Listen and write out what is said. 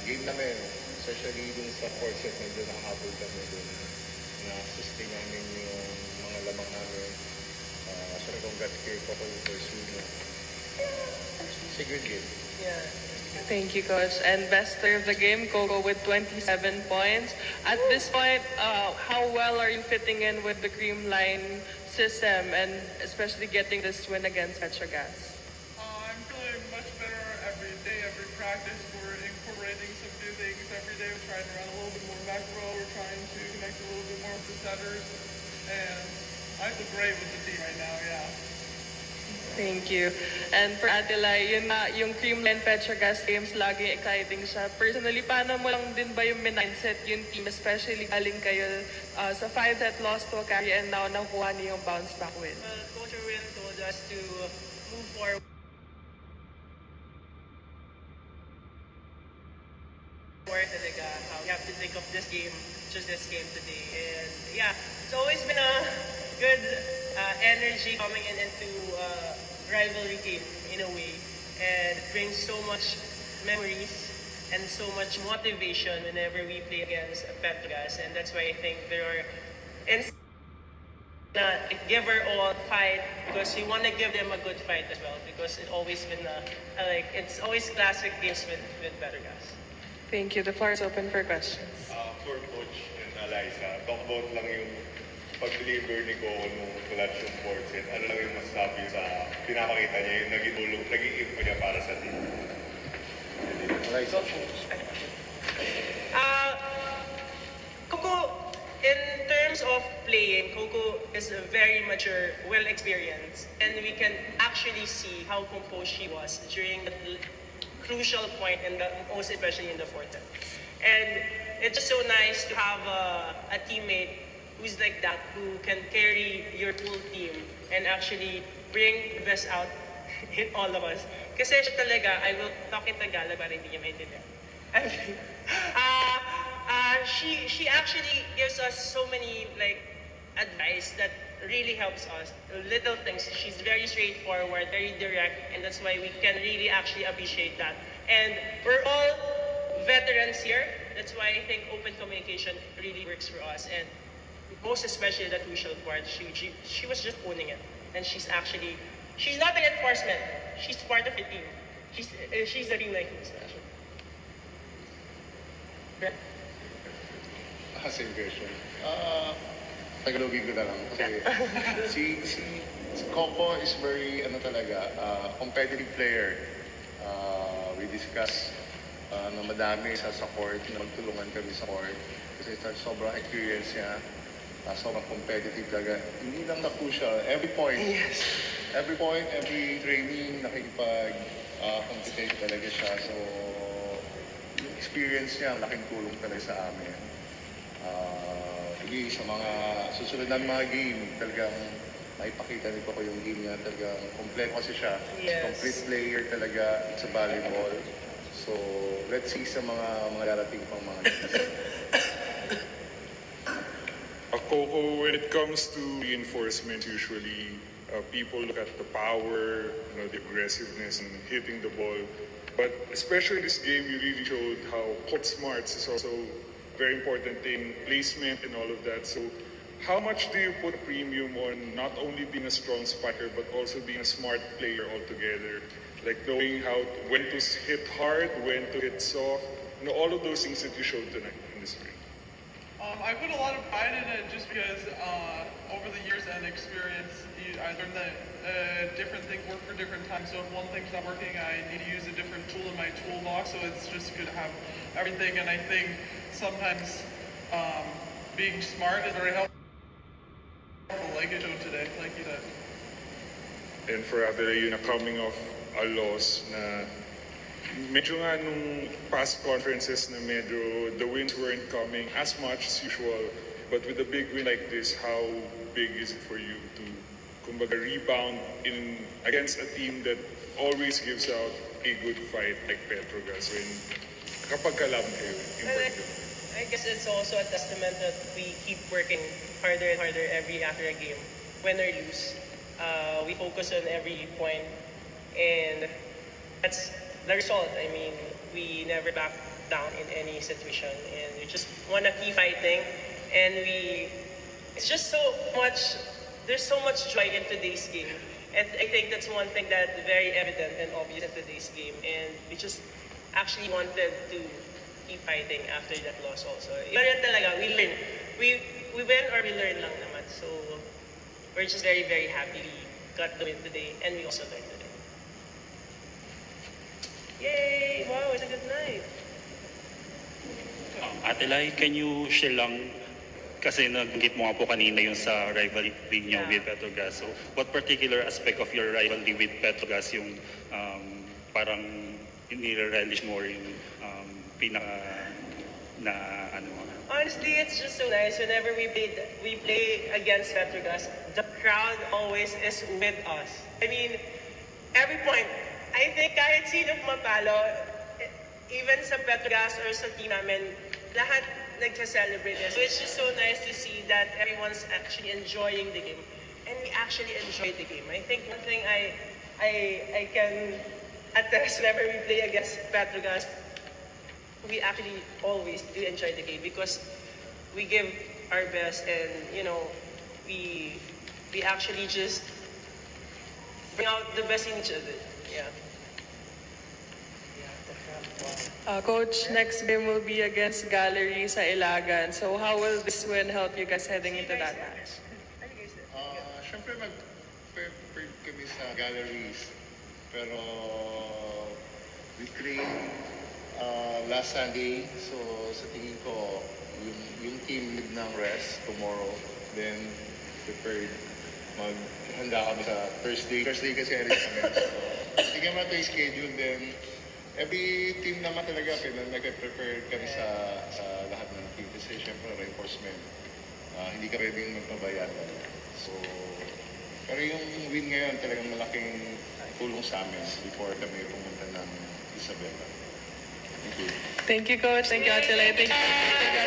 game namin, especially dun sa fourth set, medyo nakahabol kami dun na sustain namin yung mga lamang namin. So congrats kay Coco for Suno. It's a good game. Yeah. Thank you, Coach. And best player of the game, Coco with 27 points. At this point, how well are you fitting in with the Creamline system and especially getting this win against Petrogas? I'm feeling much better every day, every practice. We're incorporating some new things every day. We're trying to run a little bit more back row. We're trying to connect a little bit more with the setters. And I feel great with the team right now, yeah. Thank you. And for Attila, yun na, yung Creamline Petrogas games, laging exciting siya. Personally, paano mo lang din ba yung mindset yung team, especially galing kayo sa 5-set loss to carry and now nakuha niyo yung bounce back win? Coach Erwin told us to move forward. Talaga, how we have to think of this game, just this game today. And yeah, it's always been a good energy coming into rivalry game in a way, and it brings so much memories and so much motivation whenever we play against Petrogas, and that's why I think there are give our all fight because we want to give them a good fight as well because it's always been it's always classic games with Petrogas. Thank you. The floor is open for questions. For Coach and Eliza, talk about lang yung pag-deliver ni Coco nung clutch yung fourth set. Ano lang yung masasabi sa pinapakita niya yung naging impact niya para sa team? Eliza. Coco, in terms of playing, Coco is very mature, well-experienced, and we can actually see how composed she was during the crucial point, most especially in the fourth set. And it's just so nice to have a teammate who's like that, who can carry your whole team and actually bring the best out in all of us. Kasi siya talaga, I will talk in Tagalog para hindi niya maintindihan. She actually gives us so many advice that really helps us. Little things. She's very straightforward, very direct, and that's why we can really actually appreciate that. And we're all veterans here. That's why I think open communication really works for us. And most especially the crucial part, she was just owning it. And she's not an enforcement. She's part of the team. She's the real life special. Same question. Tagalogin ko na lang. Kasi si Coco is very, competitive player. We discuss na madami sa court, na magtulungan kami sa court. Kasi sobrang experience niya. Sobrang competitive talaga. Hindi lang na crucial. Every point. Yes. Every point, every training, nakikipag-compete talaga siya. So, yung experience niya, laking tulong talaga sa amin. Sa mga susunod na mga game, talagang maipakita nito ko yung game niya. Talagang kompleto kasi siya. Yes. Complete player talaga sa volleyball. So, let's see sa mga darating pang mga games. Coco, when it comes to reinforcement, usually people look at the power, the aggressiveness and hitting the ball. But especially in this game, you really showed how court smarts is also a very important thing, placement and all of that. So how much do you put a premium on not only being a strong spiker, but also being a smart player altogether? Like knowing when to hit hard, when to hit soft, all of those things that you showed tonight in this game. I put a lot of pride in it just because over the years and experience, I learned that different things work for different times. So if one thing's not working, I need to use a different tool in my toolbox. So it's just good to have everything. And I think sometimes being smart is very helpful, like it showed today, like you said. And for Adelaide, coming off a loss na medyo nga nung past conferences na medyo the wins weren't coming as much as usual, but with a big win like this, how big is it for you to kumbaga rebound against a team that always gives out a good fight like Petrogas kapag kalaban kayo in particular? I guess it's also a testament that we keep working harder and harder after a game, win or lose. We focus on every point, and that's the result. I mean, we never back down in any situation, and we just want to keep fighting. And it's just so much. There's so much joy in today's game, and I think that's one thing that's very evident and obvious in today's game. And we just actually wanted to keep fighting after that loss also. Iba rin talaga, we learn. We win or we learn lang naman. So we're just very, very happy we got the win today, and we also learned today. Yay! Wow, it's a good night. Ate Lai, can you share lang, kasi nabanggit mo nga po kanina yung sa rivalry niyo with Petrogas. So, what particular aspect of your rivalry with Petrogas yung parang nire-relish more yung pinaka na ano? Honestly, it's just so nice. Whenever we play against Petrogas, the crowd always is with us. I mean, every point, I think kahit sino mapalo, even sa Petrogas or sa team namin, lahat nagsa-celebrate it. So it's just so nice to see that everyone's actually enjoying the game. And we actually enjoy the game. I think one thing I can attest whenever we play against Petrogas, we actually always do enjoy the game because we give our best, and we actually just bring out the best in each other. Yeah. Coach, next game will be against Gallery sa Ilagan. So how will this win help you guys heading into that match? Siyempre mag-prepare kami sa galleries. Pero we train last Sunday. So sa tingin ko, yung team need ng rest tomorrow. Then prepared. Maghanda kami sa Thursday. Thursday kasi rest kami. So tingnan mo ito yung schedule. Then every team naman talaga, nag-prepare kami sa lahat ng team. Kasi syempre, reinforcement. Hindi ka pwedeng magpabayaan. So, pero yung win ngayon talagang malaking tulong sa amin before kami pumunta ng Isabela. Thank you. Thank you, Coach. Thank you, Ate Lai. Thank you.